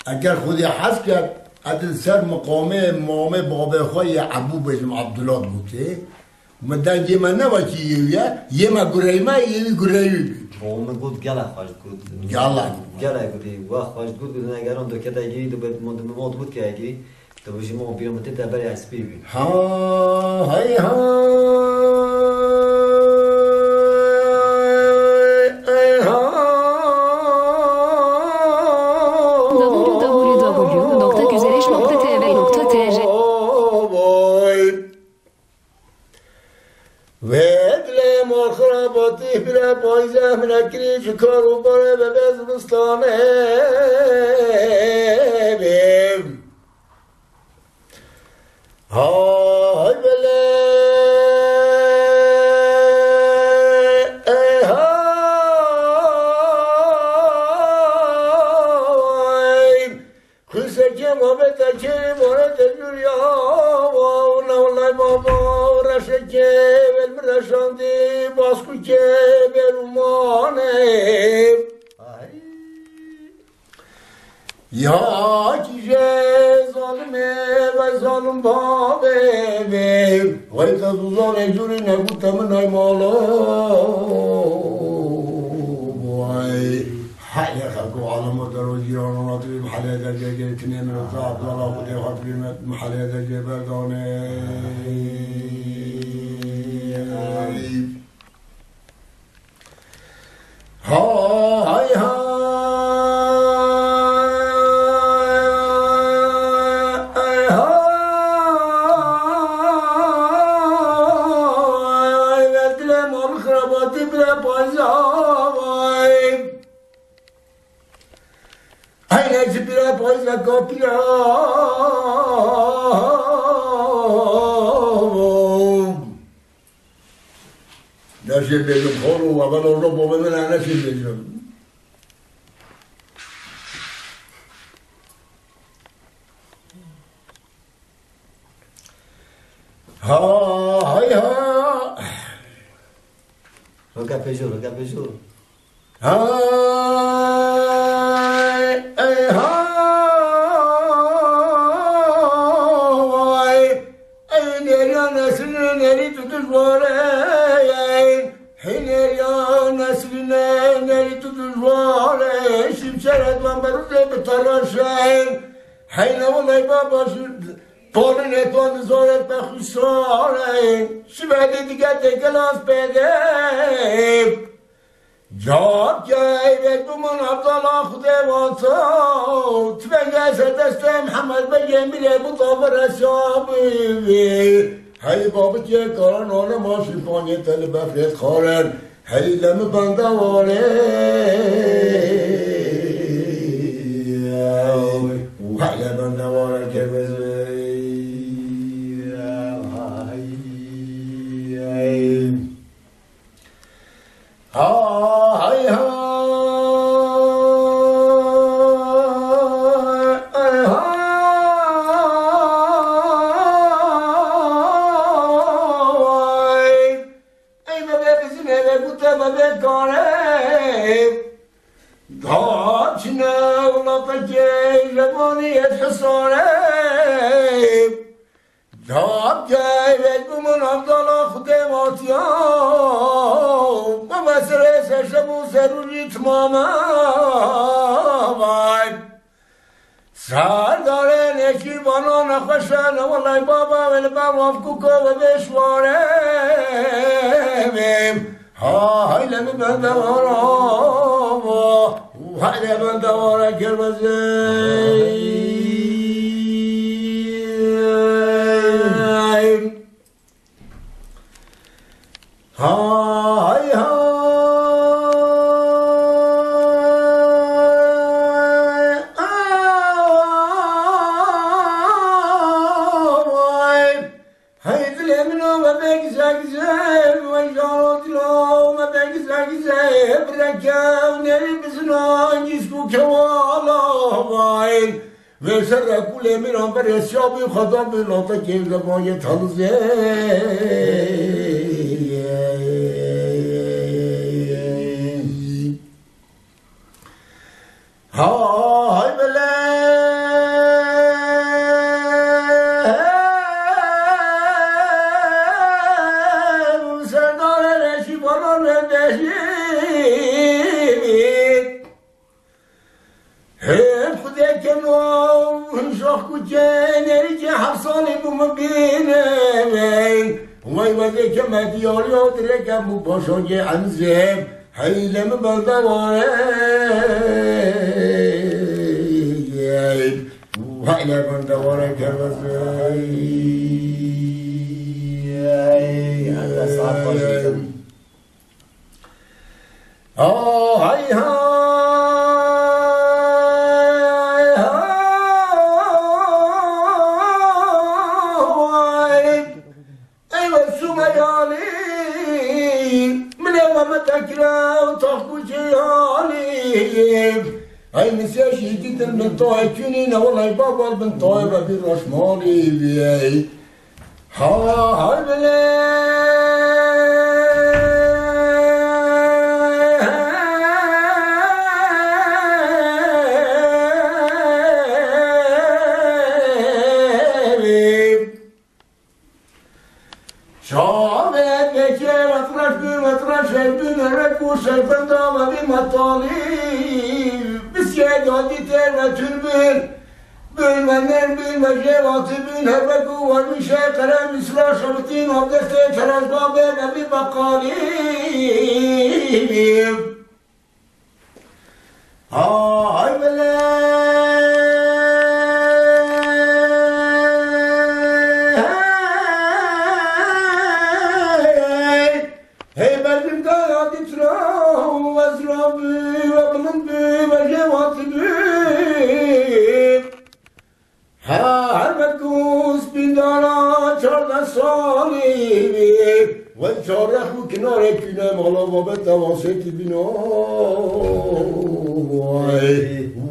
اگر خودی حس کرد ادل سر مقامه امام بابه خواه عبو بجم عبدالله گوته مدن یه من نباکی یه ما گرهیمه یه گرهیمه بید قومه گود گله خواهد گود گله گودی و خواهد گود گود اگر اون دو کتا گیری دو بید مود گود که اگری تو بشی ما بیرمتی تا بری اسپی بید ها های ها بلا پایزه منکری فکر و باره به بزرستانه بیم های بله ای های کسه که ما به تکری باره تجوری ها نولای بابا رشه که رشاندی باسکو که برمانه یا کیشه ظالمه و ظالم بابه وی تزوزان جوری نگوتم نای مالا وی حالی خلقو عالم در و جیران و ناطبی محلی در جگه کنی من اصاب ظلا خودی خطبیمت محلی در جگه بردانه های های دل مال خراباتی بلا پایزای اینه بلا پایزا کپیا نشید بگم خورو و اول اون رو با من نشید بگم های ها روکا پیشو های ای های ای نیریا نسل نیری تو دشواره حینریا نسلینه نری تو دشواره شمشرت من بروزه به تراشه حینه ولای بابا پارن اتوان زارت به خساره شبه دیگه دگلاس بده جاب جای بید بمون عبدالله خوده واسا تبنگه سدست محمد بگه میره بطافر رسابی هی بابا که کارن آنه ما شیفانی تل بفرد خارن هی لم بنده واره هی لم بنده واره که بزوی های جاب جای بگمون عبدالله خود ماتیا و مسئله سشمو سروری تماما سر داره نکی بانا نخوشن والله بابا ولی بابا کوکو و بشواره های لمی بنده وارا های لمی بنده وارا کرمزه های های دل منو و بگزگزه و جارو دلو و بگزگزه برکم نری بزنان جسکو کوالا وای و سر کل منو برسیابی خدا بلاتا که زبان تلزه های بله هب خدا کنم شاخ کوچنری که 7 سالی بوم بینم وای وزه که مدیاری ها درکم بو پاشانگی انزم حیلم بلده واره حیلم بلده واره کروزه هذا صعب جدا هاي ايوه السميالي من يوم ما تكره وتحكوا جيالي هاي مسياشي جدا من طاي كنين والله بابا بن طايبة بالرشمالي هاي شعبت بكي مطرش بمطرش الدون الركوش الفندامة بمطالب بسياداتي تيرنا تربين بالمنين بالمجيبات بالهبكو والمشاكرة مثل شبطين وبدستي شرش بابين بمقالب هاي هي بلدم قاعد تراو وازراب وبلن بمجيبات هرمكوس بندارا چارده سالی و چاره خو کنار کنه مالا بابت واسطی بینا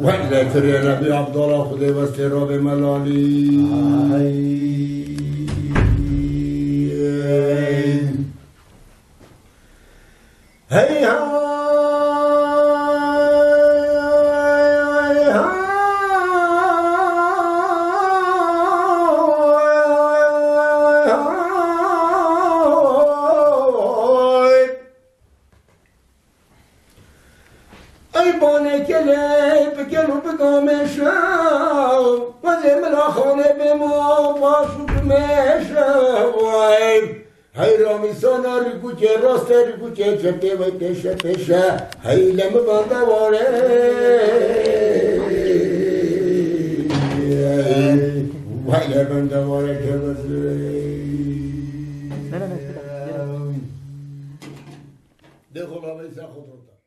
ولی تره نبی عبدالله خوده وسته را به ملالی هی ای بانه کلی بکلو بگامشم و زمرا خانه به ما باشو بمشم هی رامیسانا ریکوچه راست ریکوچه چپه و پیشه پیشه هی لم بنده واره وی لم بنده واره که بزرگ ده خلا بیسا خود رو